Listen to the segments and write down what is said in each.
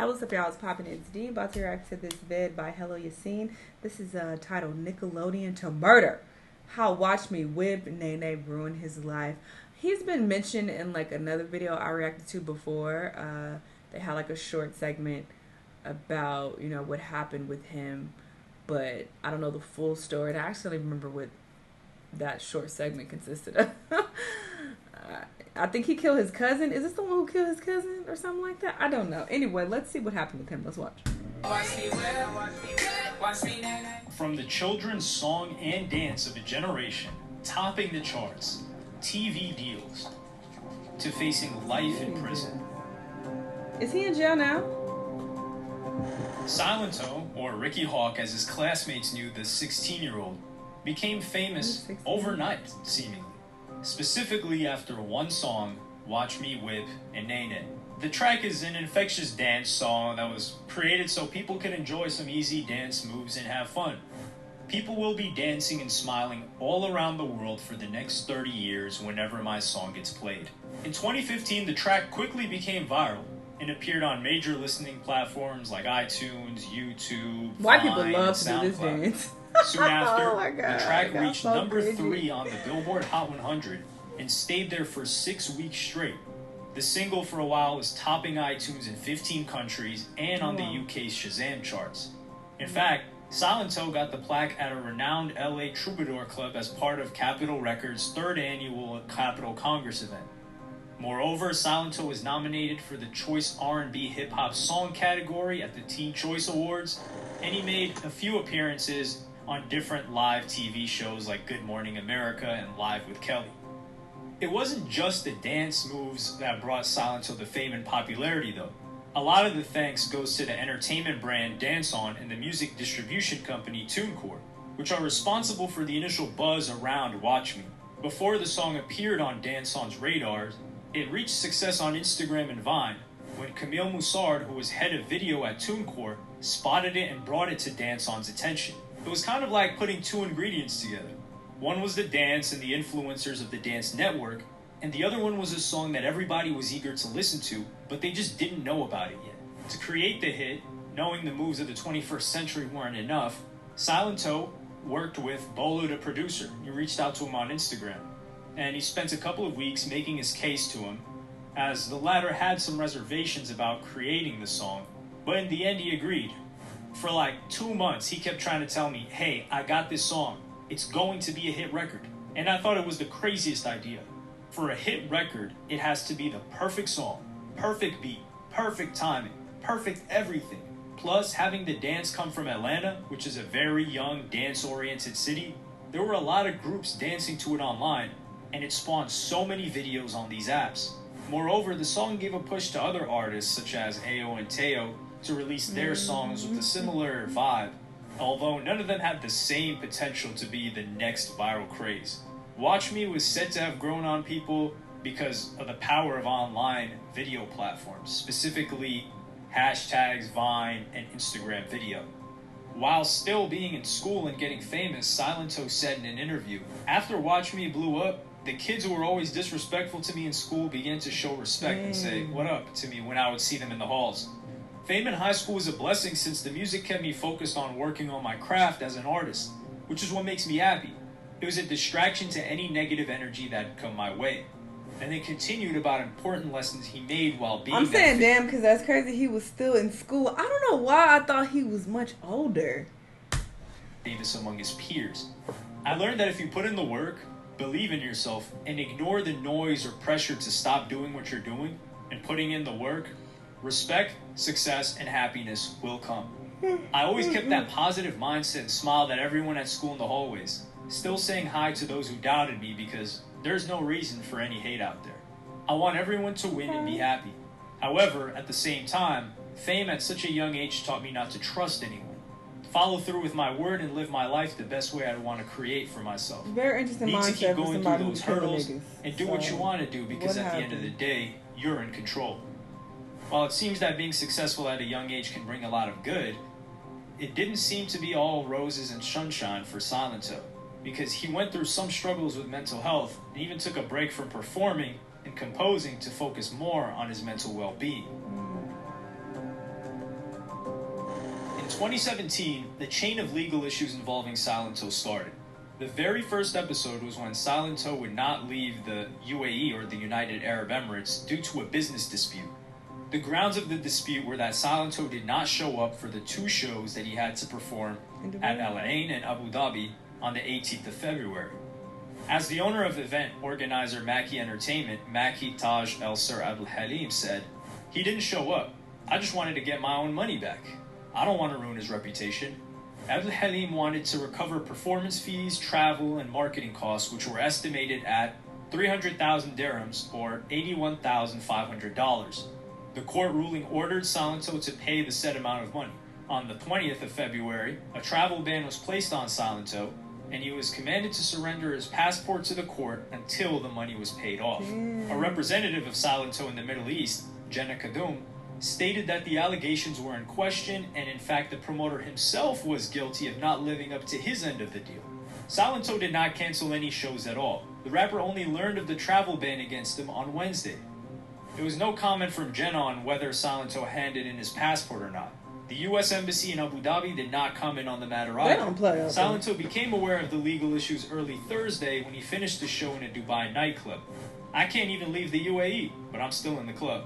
What's up, y'all? It's popping. It's D. About to react to this vid by Hello Yassine. This is titled Nickelodeon to Murder. How Watch Me Whip Nae-Nae ruin his life. He's been mentioned in like another video I reacted to before. They had like a short segment about, what happened with him. But I don't know the full story. And I actually don't remember what that short segment consisted of. I think he killed his cousin. Is this the one who killed his cousin or something like that? I don't know. Anyway, let's see what happened with him. Let's watch. From the children's song and dance of a generation, topping the charts, TV deals, to facing life in prison. Is he in jail now? Silento, or Ricky Hawk as his classmates knew the 16-year-old, became famous overnight, seemingly. Specifically after one song, Watch Me Whip and Nae-Nae. The track is an infectious dance song that was created so people can enjoy some easy dance moves and have fun. People will be dancing and smiling all around the world for the next 30 years whenever my song gets played. In 2015, the track quickly became viral and appeared on major listening platforms like iTunes, YouTube, White Vine, people love to SoundCloud. Do this dance. Soon after, God, the track reached so number crazy. 3 on the Billboard Hot 100 and stayed there for 6 weeks straight. The single for a while was topping iTunes in 15 countries and on the UK's Shazam charts. In fact, Silento got the plaque at a renowned LA Troubadour Club as part of Capitol Records' 3rd annual Capitol Congress event. Moreover, Silento was nominated for the Choice R&B Hip Hop Song category at the Teen Choice Awards, and he made a few appearances on different live TV shows like Good Morning America and Live with Kelly. It wasn't just the dance moves that brought Silento the fame and popularity, though. A lot of the thanks goes to the entertainment brand Dance On and the music distribution company TuneCore, which are responsible for the initial buzz around Watch Me. Before the song appeared on Dance On's radars, it reached success on Instagram and Vine when Camille Moussard, who was head of video at TuneCore, spotted it and brought it to Dance On's attention. It was kind of like putting two ingredients together. One was the dance and the influencers of the dance network, and the other one was a song that everybody was eager to listen to, but they just didn't know about it yet. To create the hit, knowing the moves of the 21st century weren't enough, Silento worked with Bolo the producer. He reached out to him on Instagram, and he spent a couple of weeks making his case to him, as the latter had some reservations about creating the song, but in the end he agreed. For like 2 months, he kept trying to tell me, hey, I got this song. It's going to be a hit record. And I thought it was the craziest idea. For a hit record, it has to be the perfect song, perfect beat, perfect timing, perfect everything. Plus, having the dance come from Atlanta, which is a very young, dance-oriented city, there were a lot of groups dancing to it online, and it spawned so many videos on these apps. Moreover, the song gave a push to other artists such as Ayo and Teo to release their songs with a similar vibe, although none of them had the same potential to be the next viral craze. Watch Me was said to have grown on people because of the power of online video platforms, specifically hashtags, Vine, and Instagram video. While still being in school and getting famous, Silento said in an interview, "After Watch Me blew up, the kids who were always disrespectful to me in school began to show respect and say, 'What up?' to me when I would see them in the halls. Fame in high school was a blessing since the music kept me focused on working on my craft as an artist, which is what makes me happy. It was a distraction to any negative energy that had come my way." And they continued about important lessons he made while being I'm saying damn, because that's crazy. He was still in school. I don't know why I thought he was much older. famous among his peers. I learned that if you put in the work, believe in yourself, and ignore the noise or pressure to stop doing what you're doing and putting in the work, respect, success, and happiness will come. I always kept that positive mindset and smiled at everyone at school in the hallways, still saying hi to those who doubted me because there's no reason for any hate out there. I want everyone to win and be happy. However, at the same time, fame at such a young age taught me not to trust anyone. Follow through with my word and live my life the best way I want to create for myself. Very interesting Need to mindset keep for going through somebody those who killed hurdles niggas. and do what you want to do because at the end of the day, you're in control. While it seems that being successful at a young age can bring a lot of good, it didn't seem to be all roses and sunshine for Silento, because he went through some struggles with mental health and even took a break from performing and composing to focus more on his mental well-being. 2017, the chain of legal issues involving Silento started. The very first episode was when Silento would not leave the UAE, or the United Arab Emirates, due to a business dispute. The grounds of the dispute were that Silento did not show up for the 2 shows that he had to perform at Al Ain and Abu Dhabi on the 18th of February. As the owner of event organizer Mackey Entertainment, Mackey Taj El Sir Abdul Halim, said, "He didn't show up. I just wanted to get my own money back. I don't want to ruin his reputation." Abdul Halim wanted to recover performance fees, travel, and marketing costs, which were estimated at 300,000 dirhams, or $81,500. The court ruling ordered Silento to pay the said amount of money. On the 20th of February, a travel ban was placed on Silento, and he was commanded to surrender his passport to the court until the money was paid off. A representative of Silento in the Middle East, Jenna Kadum, stated that the allegations were in question, and in fact the promoter himself was guilty of not living up to his end of the deal. Silento did not cancel any shows at all. The rapper only learned of the travel ban against him on Wednesday. There was no comment from Jenna on whether Silento handed in his passport or not. The U.S. Embassy in Abu Dhabi did not comment on the matter either. Silento became aware of the legal issues early Thursday when he finished the show in a Dubai nightclub. "I can't even leave the UAE, but I'm still in the club."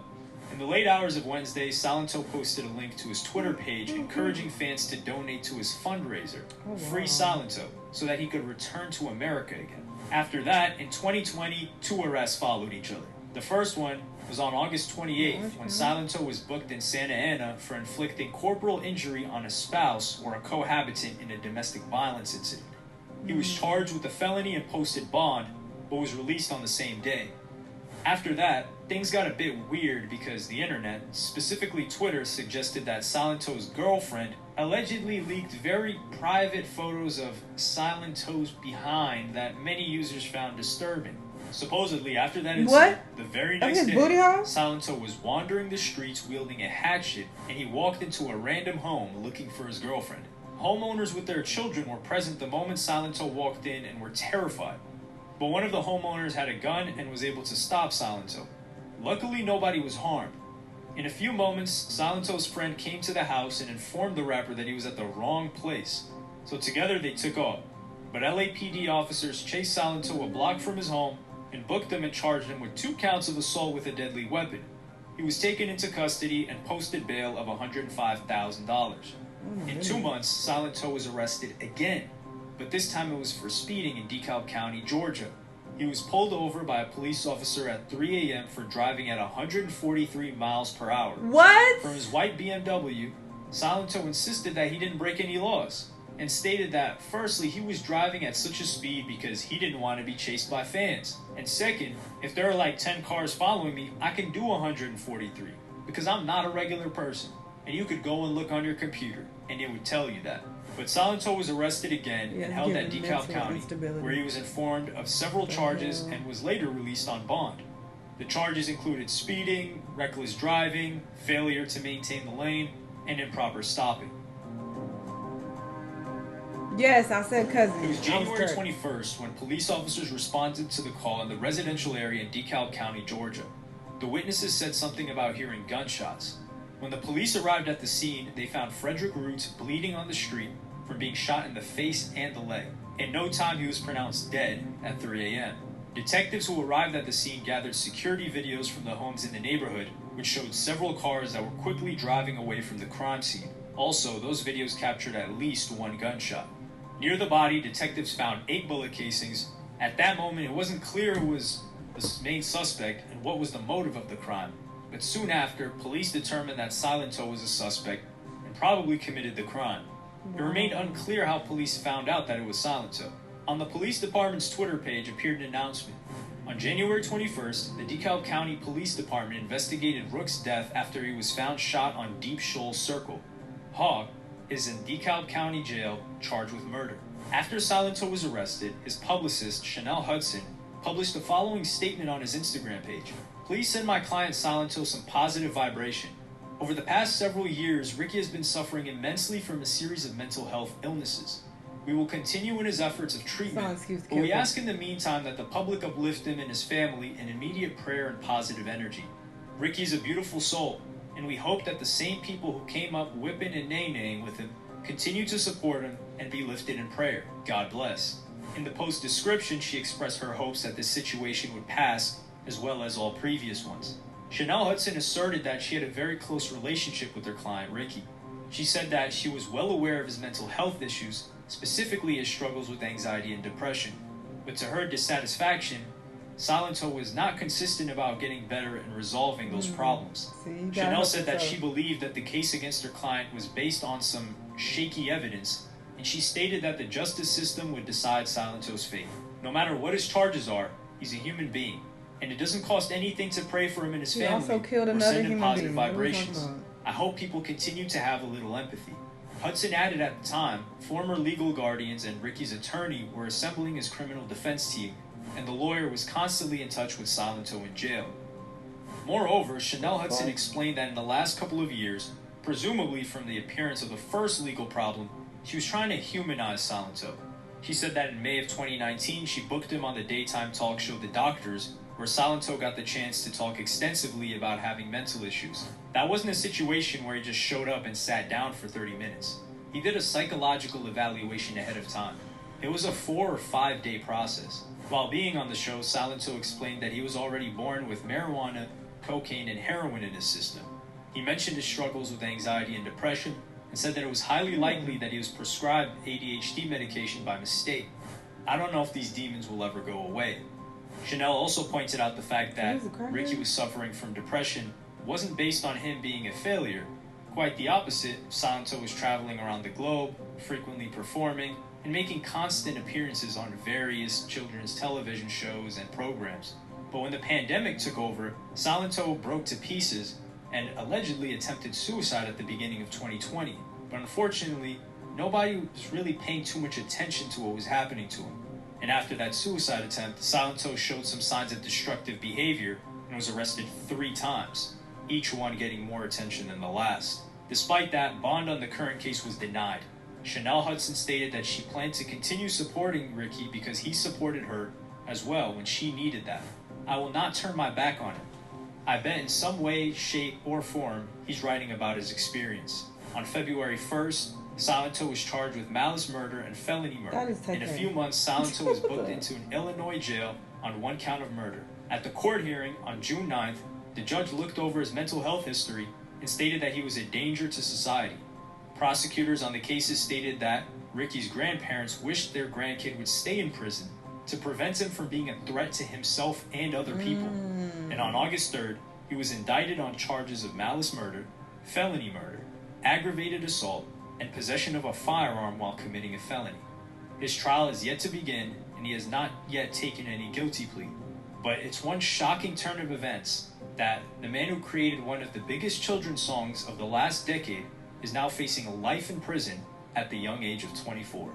In the late hours of Wednesday, Silento posted a link to his Twitter page encouraging fans to donate to his fundraiser, Free Silento, so that he could return to America again. After that, in 2020, 2 arrests followed each other. The first one was on August 28th, when Silento was booked in Santa Ana for inflicting corporal injury on a spouse or a cohabitant in a domestic violence incident. He was charged with a felony and posted bond, but was released on the same day. After that, things got a bit weird because the internet, specifically Twitter, suggested that Silento's girlfriend allegedly leaked very private photos of Silento's behind that many users found disturbing. Supposedly, after that incident, the very next day, Silento was wandering the streets wielding a hatchet, and he walked into a random home looking for his girlfriend. Homeowners with their children were present the moment Silento walked in and were terrified. But one of the homeowners had a gun and was able to stop Silento. Luckily, nobody was harmed. In a few moments, Silento's friend came to the house and informed the rapper that he was at the wrong place. So together they took off. But LAPD officers chased Silento a block from his home and booked him and charged him with 2 counts of assault with a deadly weapon. He was taken into custody and posted bail of $105,000. In 2 months, Silento was arrested again, but this time it was for speeding in DeKalb County, Georgia. He was pulled over by a police officer at 3 a.m. for driving at 143 miles per hour. What? From his white BMW, Silento insisted that he didn't break any laws, and stated that, firstly, he was driving at such a speed because he didn't want to be chased by fans. And second, if there are like 10 cars following me, I can do 143, because I'm not a regular person. And you could go and look on your computer, and it would tell you that. But Silento was arrested again and held at DeKalb County, where he was informed of several charges and was later released on bond. The charges included speeding, reckless driving, failure to maintain the lane, and improper stopping. Yes, I said cousin. It was January 21st when police officers responded to the call in the residential area in DeKalb County, Georgia. The witnesses said something about hearing gunshots. When the police arrived at the scene, they found Frederick Roots bleeding on the street from being shot in the face and the leg. In no time, he was pronounced dead at 3 a.m. Detectives who arrived at the scene gathered security videos from the homes in the neighborhood, which showed several cars that were quickly driving away from the crime scene. Also, those videos captured at least 1 gunshot. Near the body, detectives found 8 bullet casings. At that moment, it wasn't clear who was the main suspect and what was the motive of the crime. But soon after, police determined that Silento was a suspect and probably committed the crime. It remained unclear how police found out that it was Silento. On the police department's Twitter page appeared an announcement. On January 21st, the DeKalb County Police Department investigated Rook's death after he was found shot on Deep Shoal Circle. Hogg is in DeKalb County Jail, charged with murder. After Silento was arrested, his publicist, Shanell Hudson, published the following statement on his Instagram page. "Please send my client Silento some positive vibration. Over the past several years, Ricky has been suffering immensely from a series of mental health illnesses. We will continue in his efforts of treatment, but we ask in the meantime that the public uplift him and his family in immediate prayer and positive energy. Ricky is a beautiful soul. and we hope that the same people who came up whipping and Nae-Nae with him continue to support him and be lifted in prayer. God bless. In the post description, she expressed her hopes that this situation would pass, as well as all previous ones. Shanell Hudson asserted that she had a very close relationship with her client, Ricky. She said that she was well aware of his mental health issues, specifically his struggles with anxiety and depression. But to her dissatisfaction, Silento was not consistent about getting better and resolving those problems. Shanell said that she believed that the case against her client was based on some shaky evidence, and she stated that the justice system would decide Silento's fate. No matter what his charges are, he's a human being, and it doesn't cost anything to pray for him and his family or send him positive vibrations. I hope people continue to have a little empathy. Hudson added at the time, former legal guardians and Ricky's attorney were assembling his criminal defense team, and the lawyer was constantly in touch with Silento in jail. Moreover, Shanell Hudson explained that in the last couple of years, presumably from the appearance of the first legal problem, she was trying to humanize Silento. She said that in May of 2019, she booked him on the daytime talk show The Doctors, where Silento got the chance to talk extensively about having mental issues. That wasn't a situation where he just showed up and sat down for 30 minutes. He did a psychological evaluation ahead of time. It was a 4 or 5 day process. While being on the show, Silento explained that he was already born with marijuana, cocaine, and heroin in his system. He mentioned his struggles with anxiety and depression, and said that it was highly likely that he was prescribed ADHD medication by mistake. I don't know if these demons will ever go away. Shanell also pointed out the fact that Ricky was suffering from depression wasn't based on him being a failure. Quite the opposite, Silento was traveling around the globe, frequently performing, and making constant appearances on various children's television shows and programs. But when the pandemic took over, Silento broke to pieces and allegedly attempted suicide at the beginning of 2020. But unfortunately, nobody was really paying too much attention to what was happening to him. And after that suicide attempt, Silento showed some signs of destructive behavior and was arrested 3 times, each one getting more attention than the last. Despite that, bond on the current case was denied. Shanell Hudson stated that she planned to continue supporting Ricky because he supported her as well when she needed that. I will not turn my back on him. I bet in some way, shape, or form, he's writing about his experience. On February 1st, Silento was charged with malice murder and felony murder. In a few months, Silento was booked into an Illinois jail on 1 count of murder. At the court hearing on June 9th, the judge looked over his mental health history and stated that he was a danger to society. Prosecutors on the cases stated that Ricky's grandparents wished their grandkid would stay in prison to prevent him from being a threat to himself and other people. And on August 3rd, he was indicted on charges of malice murder, felony murder, aggravated assault, and possession of a firearm while committing a felony. His trial is yet to begin, and he has not yet taken any guilty plea. But it's one shocking turn of events that the man who created one of the biggest children's songs of the last decade is now facing a life in prison at the young age of 24.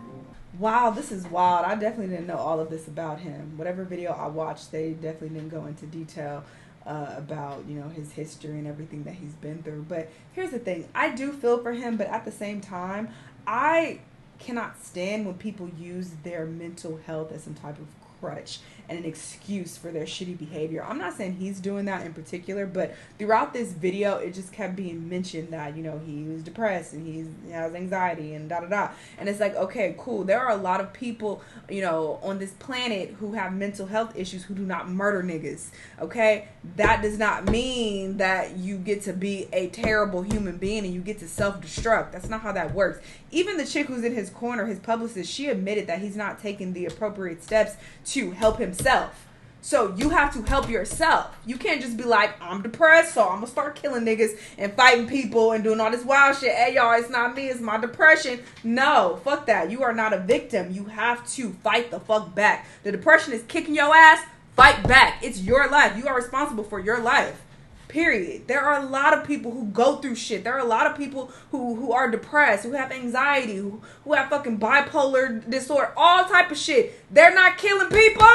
Wow, this is wild. I definitely didn't know all of this about him. Whatever video I watched, they definitely didn't go into detail about, his history and everything that he's been through. But here's the thing. I do feel for him, but at the same time, I cannot stand when people use their mental health as some type of crutch and an excuse for their shitty behavior. I'm not saying he's doing that in particular, but throughout this video, it just kept being mentioned that, he was depressed and he has anxiety and da-da-da. And it's like, okay, cool. There are a lot of people, on this planet who have mental health issues who do not murder niggas, okay? That does not mean that you get to be a terrible human being and you get to self-destruct. That's not how that works. Even the chick who's in his corner, his publicist, she admitted that he's not taking the appropriate steps to help himself. So you have to help yourself. You can't just be like, I'm depressed, so I'm gonna start killing niggas and fighting people and doing all this wild shit. Hey y'all, it's not me, it's my depression. No, fuck that. You are not a victim. You have to fight the fuck back. The depression is kicking your ass. Fight back. It's your life. You are responsible for your life. Period. There are a lot of people who go through shit. There are a lot of people who are depressed, who have anxiety, who have fucking bipolar disorder, all type of shit. They're not killing people.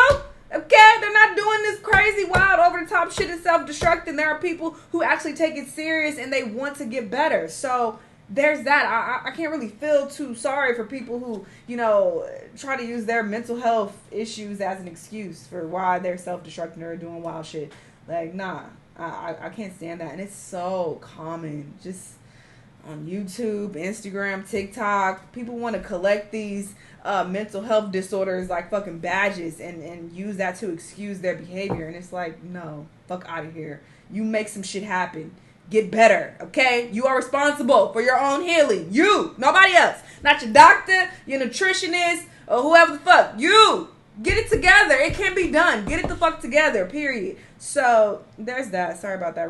Okay? They're not doing this crazy, wild, over-the-top shit and self-destructing. There are people who actually take it serious and they want to get better. So there's that. I can't really feel too sorry for people who, try to use their mental health issues as an excuse for why they're self-destructing or doing wild shit. Like, nah. I can't stand that, and it's so common. Just on YouTube, Instagram, TikTok, people want to collect these mental health disorders like fucking badges and use that to excuse their behavior. And it's like, no, fuck out of here. You make some shit happen. Get better, okay? You are responsible for your own healing. You, nobody else. Not your doctor, your nutritionist, or whoever the fuck. You, get it together. It can be done. Get it the fuck together, period. So, there's that. Sorry about that.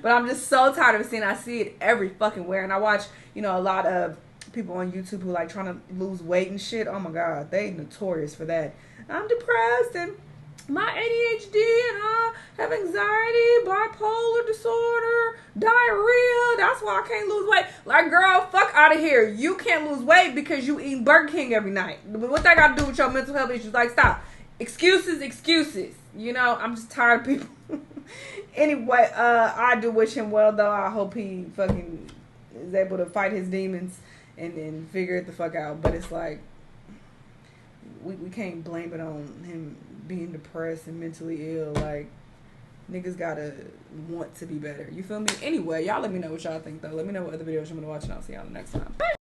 But I'm just so tired of seeing. I see it every fucking where. And I watch, a lot of people on YouTube who like trying to lose weight and shit. Oh my God. They notorious for that. I'm depressed and my ADHD and have anxiety, bipolar disorder, diarrhea. That's why I can't lose weight. Like, girl, fuck out of here. You can't lose weight because you eat Burger King every night. But what that got to do with your mental health issues? Like, stop. Excuses. I'm just tired of people. Anyway, I do wish him well, though. I hope he fucking is able to fight his demons and figure it the fuck out. But it's like, we can't blame it on him being depressed and mentally ill. Like, niggas gotta want to be better. You feel me? Anyway, y'all let me know what y'all think, though. Let me know what other videos you want to watch, and I'll see y'all next time. Bye.